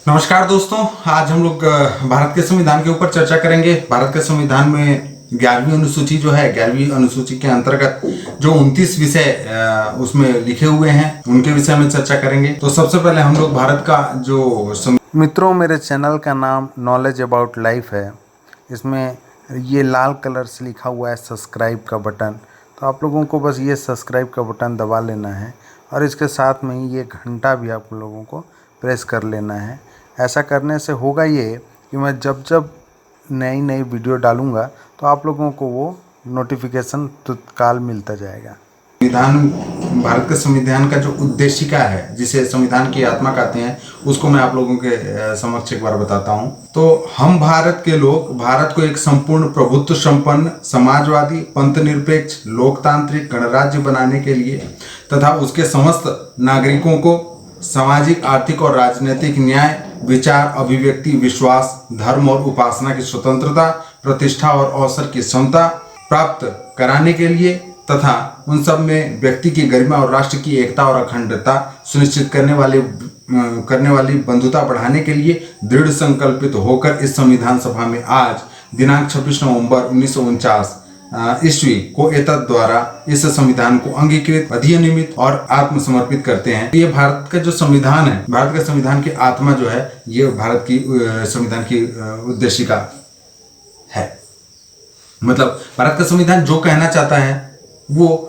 नमस्कार दोस्तों, आज हम लोग भारत के संविधान के ऊपर चर्चा करेंगे। भारत के संविधान में 11वीं अनुसूची जो है, 11वीं अनुसूची के अंतर्गत जो 29 विषय उसमें लिखे हुए हैं उनके विषय में चर्चा करेंगे। तो सबसे पहले हम लोग भारत का जो मित्रों, मेरे चैनल का नाम नॉलेज अबाउट लाइफ है। इसमें ये लाल कलर से लिखा हुआ है सब्सक्राइब का बटन। तो आप लोगों को बस ये सब्सक्राइब का बटन दबा लेना है और इसके साथ में ही ये घंटा भी आप लोगों को प्रेस कर लेना है। ऐसा करने से होगा ये कि मैं जब जब नई नई वीडियो डालूँगा तो आप लोगों को वो नोटिफिकेशन तत्काल मिलता जाएगा। संविधान, भारत के संविधान का जो उद्देशिका है, जिसे संविधान की आत्मा कहते हैं, उसको मैं आप लोगों के समक्ष एक बार बताता हूं। तो हम भारत के लोग भारत को एक संपूर्ण प्रभुत्व संपन्न समाजवादी पंथ निरपेक्ष लोकतांत्रिक गणराज्य बनाने के लिए तथा उसके समस्त नागरिकों को सामाजिक आर्थिक और राजनीतिक न्याय विचार अभिव्यक्ति विश्वास धर्म और उपासना की स्वतंत्रता प्रतिष्ठा और अवसर की क्षमता प्राप्त कराने के लिए तथा उन सब में व्यक्ति की गरिमा और राष्ट्र की एकता और अखंडता सुनिश्चित करने वाली बंधुता बढ़ाने के लिए दृढ़ संकल्पित होकर इस संविधान सभा में आज दिनांक 26 नवंबर 1949 ईस्वी को एतद द्वारा इस संविधान को अंगीकृत अधिनियमित और आत्मसमर्पित करते हैं। ये भारत का जो संविधान है, भारत के संविधान की आत्मा जो है, ये भारत की संविधान की उद्देशिका है। मतलब भारत का संविधान जो कहना चाहता है वो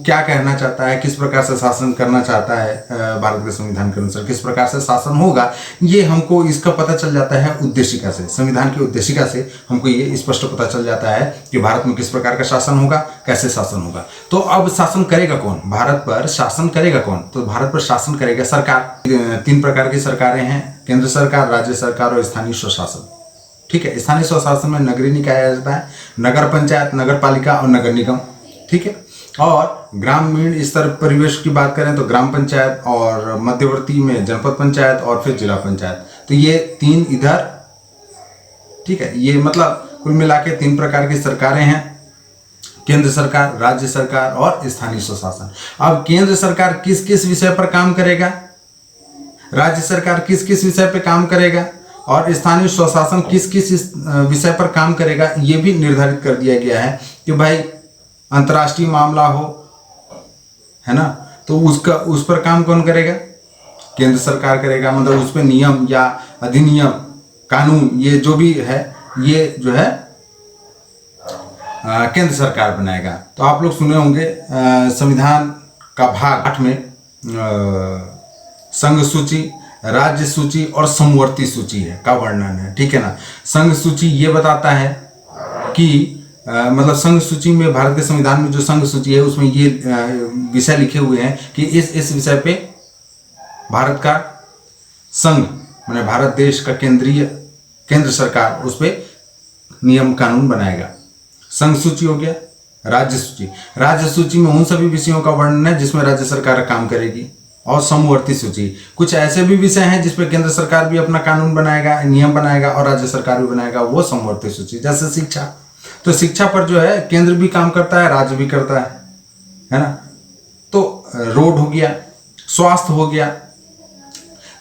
क्या कहना चाहता है, किस प्रकार से शासन करना चाहता है, भारत के संविधान के अनुसार किस प्रकार से शासन होगा, ये हमको इसका पता चल जाता है उद्देशिका से। संविधान की उद्देशिका से हमको ये स्पष्ट पता चल जाता है कि भारत में किस प्रकार का शासन होगा, कैसे शासन होगा। तो अब शासन करेगा कौन, भारत पर शासन करेगा कौन? तो भारत पर शासन करेगा सरकार। 3 प्रकार की सरकारें हैं, केंद्र सरकार, राज्य सरकार और स्थानीय स्वशासन। ठीक है, स्थानीय स्वशासन में नगरीय निकाय आ जाता है, नगर पंचायत, नगर पालिका और नगर निगम। ठीक है, और ग्रामीण स्तर परिवेश की बात करें तो ग्राम पंचायत और मध्यवर्ती में जनपद पंचायत और फिर जिला पंचायत। तो ये 3 इधर। ठीक है, ये मतलब कुल मिला के 3 प्रकार की सरकारें हैं, केंद्र सरकार, राज्य सरकार और स्थानीय स्वशासन। अब केंद्र सरकार किस किस विषय पर काम करेगा, राज्य सरकार किस किस विषय पर काम करेगा और स्थानीय स्वशासन किस किस विषय पर काम करेगा, ये भी निर्धारित कर दिया गया है कि भाई अंतर्राष्ट्रीय मामला हो, है ना, तो उस पर काम कौन करेगा? केंद्र सरकार करेगा। मतलब उस पर नियम या अधिनियम कानून ये जो भी है, ये जो है केंद्र सरकार बनाएगा। तो आप लोग सुने होंगे संविधान का भाग 8 में संघ सूची, राज्य सूची और समवर्ती सूची है का वर्णन है। ठीक है ना। संघ सूची ये बताता है कि मतलब संघ सूची में, भारत के संविधान में जो संघ सूची है उसमें ये विषय लिखे हुए हैं कि इस विषय पे भारत का संघ माने भारत देश का केंद्र सरकार उस पे नियम कानून बनाएगा। संघ सूची हो गया। राज्य सूची, राज्य सूची में उन सभी विषयों का वर्णन है जिसमें राज्य सरकार काम करेगी। और समवर्ती सूची, कुछ ऐसे भी विषय हैं जिसपे केंद्र सरकार भी अपना कानून बनाएगा, नियम बनाएगा और राज्य सरकार भी बनाएगा, वो समवर्ती सूची। जैसे शिक्षा, तो शिक्षा पर जो है केंद्र भी काम करता है, राज्य भी करता है ना। तो रोड हो गया, स्वास्थ्य हो गया,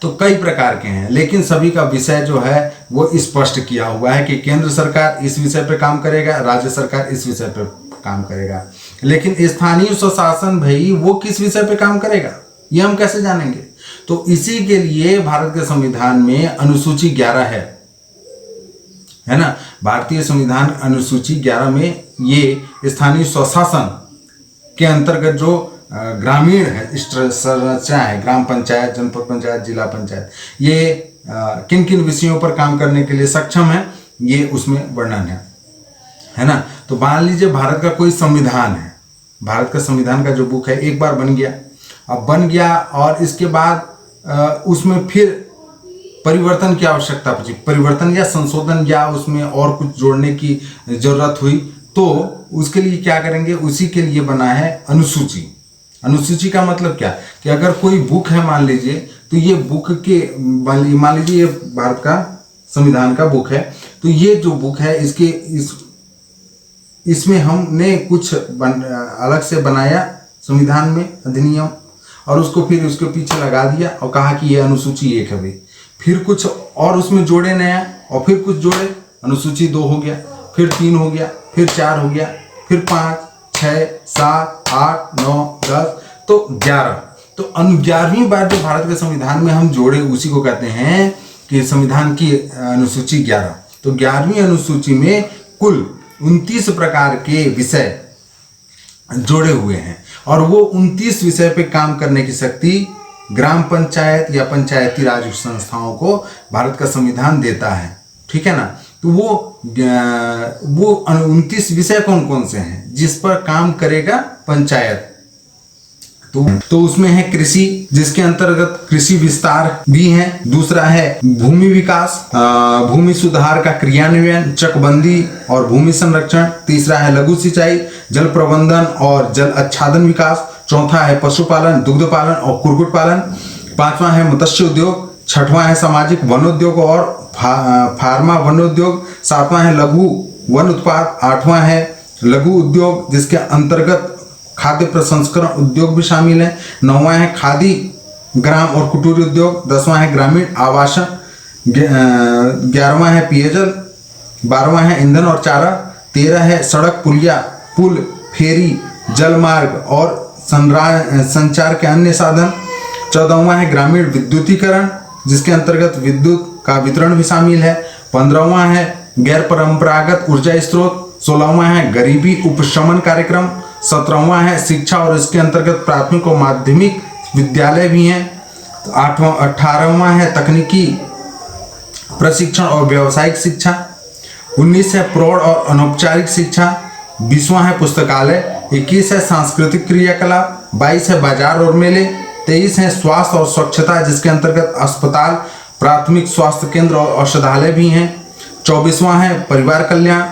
तो कई प्रकार के हैं, लेकिन सभी का विषय जो है वो स्पष्ट किया हुआ है कि केंद्र सरकार इस विषय पे काम करेगा, राज्य सरकार इस विषय पे काम करेगा। लेकिन स्थानीय स्वशासन भाई वो किस विषय पे काम करेगा, ये हम कैसे जानेंगे? तो इसी के लिए भारत के संविधान में अनुसूची 11 है ना। भारतीय संविधान अनुसूची 11 में ये स्थानीय स्वशासन के अंतर्गत जो ग्रामीण है संरचना है, ग्राम पंचायत, जनपद पंचायत, जिला पंचायत, ये किन किन विषयों पर काम करने के लिए सक्षम है, ये उसमें वर्णन है ना। तो मान लीजिए भारत का कोई संविधान है, भारत का संविधान का जो बुक है एक बार बन गया, अब बन गया और इसके बाद उसमें फिर परिवर्तन की आवश्यकता पड़ी, परिवर्तन या संशोधन या उसमें और कुछ जोड़ने की जरूरत हुई, तो उसके लिए क्या करेंगे, उसी के लिए बना है अनुसूची। अनुसूची का मतलब क्या कि अगर कोई बुक है मान लीजिए, तो ये बुक के मान लीजिए ये भारत का संविधान का बुक है, तो ये जो बुक है इसमें हमने कुछ अलग से बनाया संविधान में अधिनियम, और उसको फिर उसके पीछे लगा दिया और कहा कि ये अनुसूची 1 है भाई। फिर कुछ और उसमें जोड़े नया और फिर कुछ जोड़े, अनुसूची 2 हो गया, फिर 3 हो गया, फिर 4 हो गया, फिर 5, 6, 7, 8, 9, 10 तो 11। तो 11वीं बार जो भारत के संविधान में हम जोड़े उसी को कहते हैं कि संविधान की अनुसूची 11। तो 11वीं अनुसूची में कुल 29 प्रकार के विषय जोड़े हुए हैं और वो 29 विषय पे काम करने की शक्ति ग्राम पंचायत या पंचायती राज संस्थाओं को भारत का संविधान देता है। ठीक है ना। तो वो 29 विषय कौन कौन से हैं जिस पर काम करेगा पंचायत, तो उसमें है कृषि, जिसके अंतर्गत कृषि विस्तार भी है। दूसरा है भूमि विकास, भूमि सुधार का क्रियान्वयन, चकबंदी और भूमि संरक्षण। तीसरा है लघु सिंचाई, जल प्रबंधन और जल आच्छादन विकास। चौथा है पशुपालन, दुग्ध पालन और कुक्कुट पालन। पांचवा है मत्स्य उद्योग। छठवां है सामाजिक वनोद्योग और फार्मा वनोद्योग। सातवां है लघु वन उत्पाद। आठवां है लघु उद्योग, जिसके अंतर्गत खाद्य प्रसंस्करण उद्योग भी शामिल है। नौवां है खादी ग्राम और कुटीर उद्योग। 10वां है ग्रामीण आवासन। 11वां है पेयजल। 12वां है ईंधन और चारा। 13 है सड़क पुलिया पुल फेरी जलमार्ग और संचार के अन्य साधन। 14वां है ग्रामीण विद्युतीकरण, जिसके अंतर्गत विद्युत का वितरण भी शामिल है। 15वां है गैर परंपरागत ऊर्जा स्रोत। 16वां है गरीबी उपशमन कार्यक्रम। 17वां है शिक्षा और इसके अंतर्गत प्राथमिक और माध्यमिक विद्यालय भी हैं। 18वां है तकनीकी प्रशिक्षण और व्यावसायिक शिक्षा। 19 है प्रौढ़ और अनौपचारिक शिक्षा। 20वां है पुस्तकालय। 21 है सांस्कृतिक क्रियाकलाप। 22 है बाजार और मेले। 23 है स्वास्थ्य और स्वच्छता, जिसके अंतर्गत अस्पताल, प्राथमिक स्वास्थ्य केंद्र और औषधालय भी हैं। 24वां है परिवार कल्याण।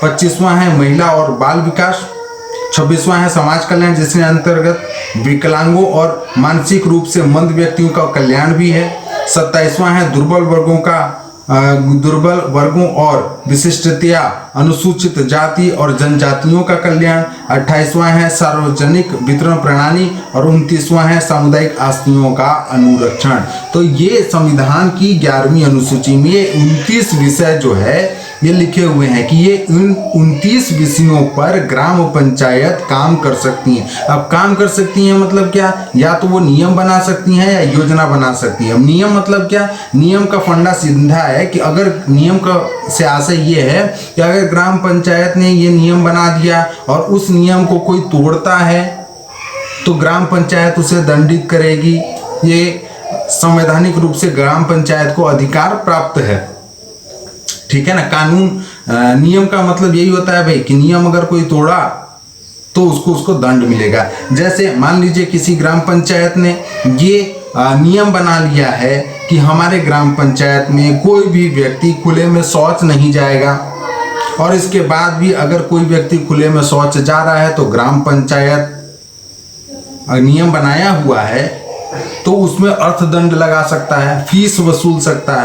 25वां है महिला और बाल विकास। 26वां है समाज कल्याण, जिसके अंतर्गत विकलांगों और मानसिक रूप से मंद व्यक्तियों का कल्याण भी है। 27वां है दुर्बल वर्गों और विशिष्टतया अनुसूचित जाति और जनजातियों का कल्याण। 28वां है सार्वजनिक वितरण प्रणाली और 29वां है सामुदायिक आस्तियों का अनुरक्षण। तो ये संविधान की 11वीं अनुसूची में 29 विषय जो है ये लिखे हुए हैं कि ये इन 29 विषयों पर ग्राम पंचायत काम कर सकती हैं। अब काम कर सकती हैं मतलब क्या, या तो वो नियम बना सकती हैं या योजना बना सकती हैं। नियम मतलब क्या, नियम का फंडा सीधा है कि अगर नियम का से आशय ये है कि अगर ग्राम पंचायत ने ये नियम बना दिया और उस नियम को कोई तोड़ता है तो ग्राम पंचायत उसे दंडित करेगी। ये संवैधानिक रूप से ग्राम पंचायत को अधिकार प्राप्त है। ठीक है ना। कानून नियम का मतलब यही होता है भाई कि नियम अगर कोई तोड़ा तो उसको दंड मिलेगा। जैसे मान लीजिए किसी ग्राम पंचायत ने ये नियम बना लिया है कि हमारे ग्राम पंचायत में कोई भी व्यक्ति खुले में शौच नहीं जाएगा, और इसके बाद भी अगर कोई व्यक्ति खुले में शौच जा रहा है तो ग्राम पंचायत नियम बनाया हुआ है तो उसमें अर्थदंड लगा सकता है, फीस वसूल सकता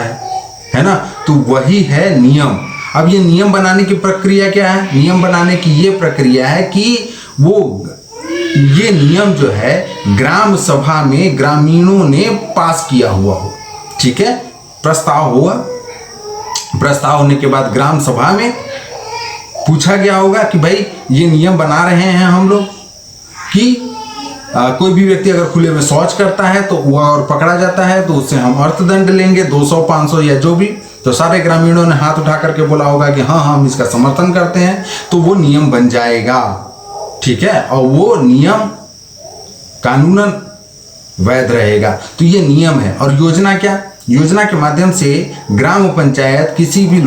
है ना। तो वही है नियम। अब ये नियम बनाने की प्रक्रिया क्या है, नियम बनाने की ये प्रक्रिया है कि ये नियम जो है ग्राम सभा में ग्रामीणों ने पास किया हुआ हो। ठीक है, प्रस्ताव हुआ, प्रस्ताव होने के बाद ग्राम सभा में पूछा गया होगा कि भाई ये नियम बना रहे हैं हम लोग कि कोई भी व्यक्ति अगर खुले में शौच करता है तो वह और पकड़ा जाता है तो उससे हम अर्थदंड लेंगे 200, 500 या जो भी। तो सारे ग्रामीणों ने हाथ उठा करके बोला होगा कि हाँ हम इसका समर्थन करते हैं, तो वो नियम बन जाएगा। ठीक है, और वो नियम कानूनन वैध रहेगा। तो ये नियम है। और योजना क्या, योजना के माध्यम से ग्राम पंचायत किसी भी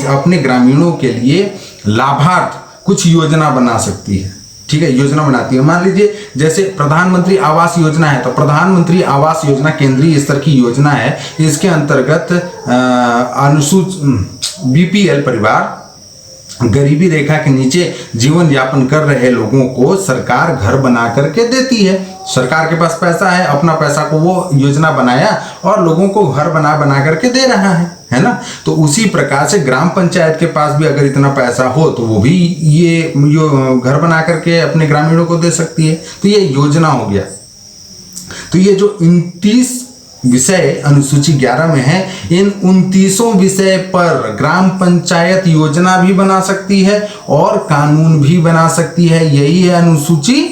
अपने ग्रामीणों के लिए लाभार्थ कुछ योजना बना सकती है। ठीक है, योजना बनाती है। मान लीजिए जैसे प्रधानमंत्री आवास योजना है, तो प्रधानमंत्री आवास योजना केंद्रीय स्तर की योजना है। इसके अंतर्गत बीपीएल परिवार, गरीबी रेखा के नीचे जीवन यापन कर रहे लोगों को सरकार घर बना करके देती है। सरकार के पास पैसा है, अपना पैसा को वो योजना बनाया और लोगों को घर बना करके दे रहा है है ना। तो उसी प्रकार से ग्राम पंचायत के पास भी अगर इतना पैसा हो तो वो भी ये घर बना करके अपने ग्रामीणों को दे सकती है। तो ये योजना हो गया। तो ये जो 29 विषय अनुसूची 11 में है, इन 29 विषय पर ग्राम पंचायत योजना भी बना सकती है और कानून भी बना सकती है। यही है अनुसूची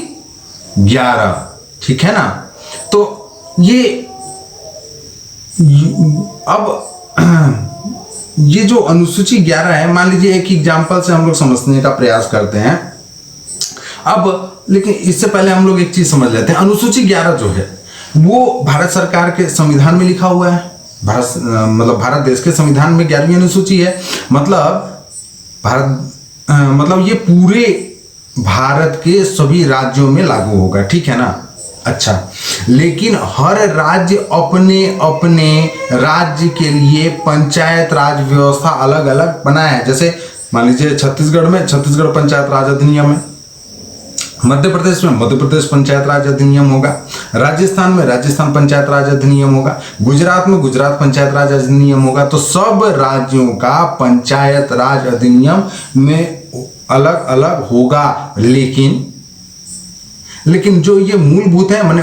11, ठीक है ना। तो ये अब ये जो अनुसूची 11 है, मान लीजिए एक एग्जाम्पल से हम लोग समझने का प्रयास करते हैं अब। लेकिन इससे पहले हम लोग एक चीज समझ लेते हैं। अनुसूची 11 जो है वो भारत सरकार के संविधान में लिखा हुआ है। भारत देश के संविधान में 11वीं अनुसूची है। मतलब ये पूरे भारत के सभी राज्यों में लागू होगा, ठीक है ना। अच्छा, लेकिन हर राज्य अपने अपने राज्य के लिए पंचायत राज व्यवस्था अलग अलग बनाया है। जैसे मान लीजिए छत्तीसगढ़ में छत्तीसगढ़ पंचायत राज अधिनियम है, मध्य प्रदेश में मध्य प्रदेश पंचायत राज अधिनियम होगा, राजस्थान में राजस्थान पंचायत राज अधिनियम होगा, गुजरात में गुजरात पंचायत राज अधिनियम होगा। तो सब राज्यों का पंचायत राज अधिनियम में अलग अलग होगा। लेकिन जो ये मूलभूत है, माने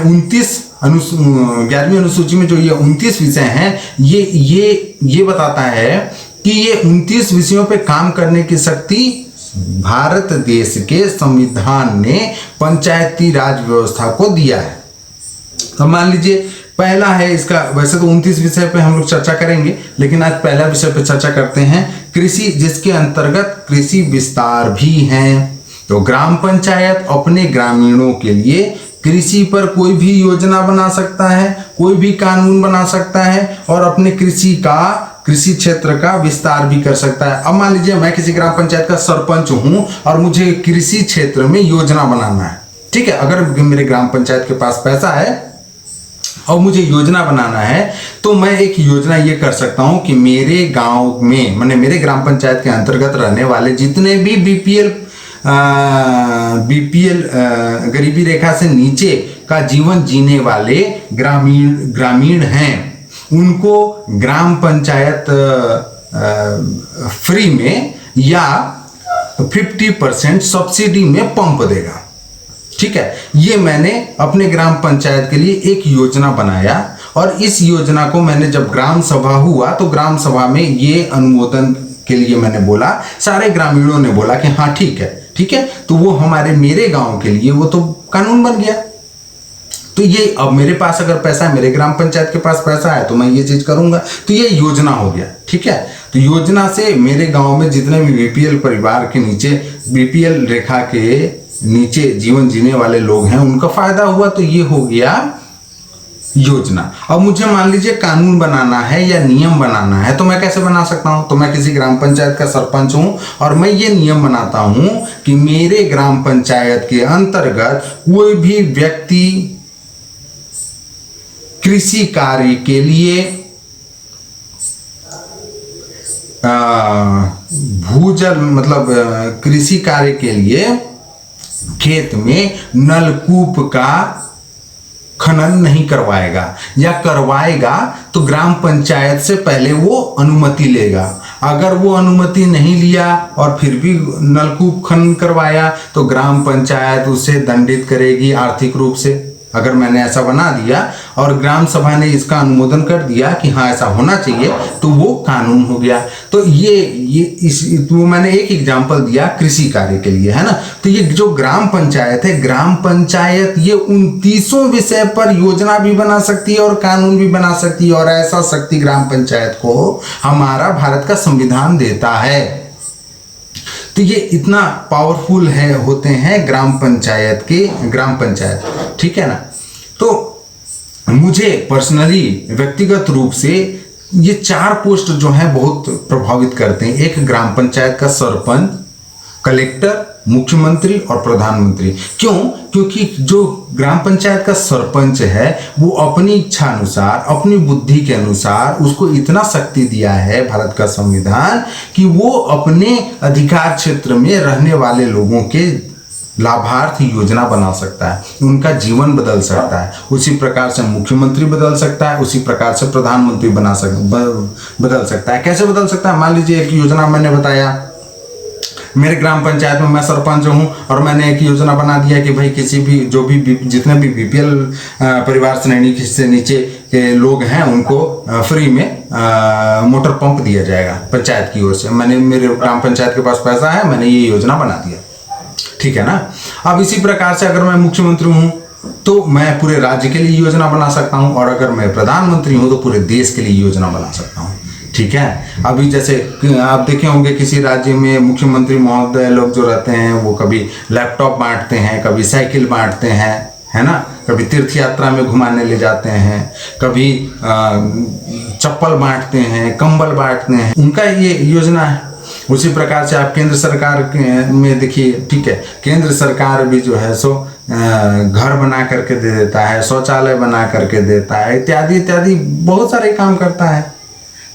11वीं अनुसूची में जो ये 29 विषय हैं, ये बताता है कि ये 29 विषयों पे काम करने की शक्ति भारत देश के संविधान ने पंचायती राज व्यवस्था को दिया है। तो मान लीजिए पहला है इसका, वैसे तो 29 विषय पे हम लोग चर्चा करेंगे, लेकिन आज पहला विषय पे चर्चा करते हैं, कृषि, जिसके अंतर्गत कृषि विस्तार भी है। तो ग्राम पंचायत अपने ग्रामीणों के लिए कृषि पर कोई भी योजना बना सकता है, कोई भी कानून बना सकता है और अपने कृषि क्षेत्र का विस्तार भी कर सकता है। अब मान लीजिए मैं किसी ग्राम पंचायत का सरपंच हूं और मुझे कृषि क्षेत्र में योजना बनाना है, ठीक है। अगर मेरे ग्राम पंचायत के पास पैसा है और मुझे योजना बनाना है, तो मैं एक योजना ये कर सकता हूं कि मेरे गांव में, माने मेरे ग्राम पंचायत के अंतर्गत रहने वाले जितने भी बीपीएल गरीबी रेखा से नीचे का जीवन जीने वाले ग्रामीण हैं, उनको ग्राम पंचायत फ्री में या 50% सब्सिडी में पंप देगा, ठीक है। ये मैंने अपने ग्राम पंचायत के लिए एक योजना बनाया और इस योजना को मैंने जब ग्राम सभा हुआ तो ग्राम सभा में ये अनुमोदन के लिए मैंने बोला, सारे ग्रामीणों ने बोला कि हाँ ठीक है, तो वो मेरे गांव के लिए वो तो कानून बन गया। तो ये अब मेरे पास अगर पैसा है, मेरे ग्राम पंचायत के पास पैसा है, तो मैं ये चीज करूंगा। तो ये योजना हो गया, ठीक है। तो योजना से मेरे गांव में जितने भी बीपीएल परिवार के नीचे, बीपीएल रेखा के नीचे जीवन जीने वाले लोग हैं, उनका फायदा हुआ। तो ये हो गया योजना। अब मुझे मान लीजिए कानून बनाना है या नियम बनाना है, तो मैं कैसे बना सकता हूं? तो मैं किसी ग्राम पंचायत का सरपंच हूं और मैं ये नियम बनाता हूं कि मेरे ग्राम पंचायत के अंतर्गत कोई भी व्यक्ति कृषि कार्य के लिए भूजल, मतलब कृषि कार्य के लिए खेत में नलकूप का खनन नहीं करवाएगा, या करवाएगा तो ग्राम पंचायत से पहले वो अनुमति लेगा। अगर वो अनुमति नहीं लिया और फिर भी नलकूप खनन करवाया तो ग्राम पंचायत उसे दंडित करेगी आर्थिक रूप से। अगर मैंने ऐसा बना दिया और ग्राम सभा ने इसका अनुमोदन कर दिया कि हाँ ऐसा होना चाहिए, तो वो कानून हो गया। तो तो मैंने एक एग्जांपल दिया कृषि कार्य के लिए, है ना। तो ये जो ग्राम पंचायत है, ग्राम पंचायत ये 29 विषय पर योजना भी बना सकती है और कानून भी बना सकती है, और ऐसा शक्ति ग्राम पंचायत को हमारा भारत का संविधान देता है। तो ये इतना पावरफुल होते हैं ग्राम पंचायत, ठीक है ना। तो मुझे पर्सनली, व्यक्तिगत रूप से ये 4 पोस्ट जो हैं बहुत प्रभावित करते हैं। एक ग्राम पंचायत का सरपंच, कलेक्टर, मुख्यमंत्री और प्रधानमंत्री। क्यों? क्योंकि जो ग्राम पंचायत का सरपंच है वो अपनी इच्छा अनुसार, अपनी बुद्धि के अनुसार, उसको इतना शक्ति दिया है भारत का संविधान कि वो अपने अधिकार क्षेत्र में रहने वाले लोगों के लाभार्थी योजना बना सकता है, उनका जीवन बदल सकता है। उसी प्रकार से मुख्यमंत्री बदल सकता है, उसी प्रकार से प्रधानमंत्री बदल सकता है। कैसे बदल सकता है? मान लीजिए एक योजना मैंने बताया, मेरे ग्राम पंचायत में मैं सरपंच हूँ और मैंने एक योजना बना दिया कि भाई किसी भी जितने भी बीपीएल परिवार श्रेणी से नीचे के लोग हैं उनको फ्री में मोटर पंप दिया जाएगा पंचायत की ओर से। मेरे ग्राम पंचायत के पास पैसा है, मैंने ये योजना बना दिया, ठीक है ना। अब इसी प्रकार से अगर मैं मुख्यमंत्री हूँ तो मैं पूरे राज्य के लिए योजना बना सकता हूँ, और अगर मैं प्रधानमंत्री हूँ तो पूरे देश के लिए योजना बना सकता हूँ, ठीक है। अभी जैसे आप देखे होंगे किसी राज्य में मुख्यमंत्री महोदय लोग जो रहते हैं वो कभी लैपटॉप बांटते हैं, कभी साइकिल बांटते हैं, है ना, कभी तीर्थ यात्रा में घुमाने ले जाते हैं, कभी चप्पल बांटते हैं, कंबल बांटते हैं, उनका ये योजना है। उसी प्रकार से आप केंद्र सरकार में देखिए, ठीक है, केंद्र सरकार भी जो है सो घर बना करके दे देता है, शौचालय बना करके देता है, इत्यादि इत्यादि बहुत सारे काम करता है,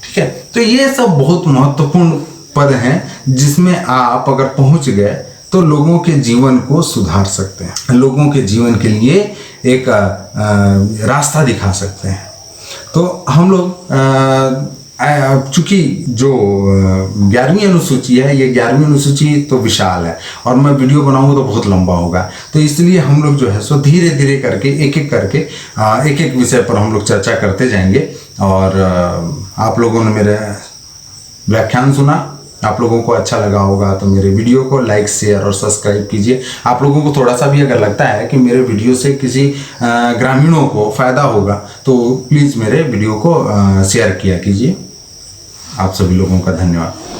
ठीक है। तो ये सब बहुत महत्वपूर्ण पद हैं जिसमें आप अगर पहुंच गए तो लोगों के जीवन को सुधार सकते हैं, लोगों के जीवन के लिए एक रास्ता दिखा सकते हैं। तो हम लोग चूंकि जो 11वीं अनुसूची है, ये 11वीं अनुसूची तो विशाल है और मैं वीडियो बनाऊंगा तो बहुत लंबा होगा, तो इसलिए हम लोग जो है सो धीरे धीरे करके एक एक विषय पर हम लोग चर्चा करते जाएंगे। और आप लोगों ने मेरे व्याख्यान सुना, आप लोगों को अच्छा लगा होगा तो मेरे वीडियो को लाइक, शेयर और सब्सक्राइब कीजिए। आप लोगों को थोड़ा सा भी अगर लगता है कि मेरे वीडियो से किसी ग्रामीणों को फ़ायदा होगा तो प्लीज़ मेरे वीडियो को शेयर किया कीजिए। आप सभी लोगों का धन्यवाद।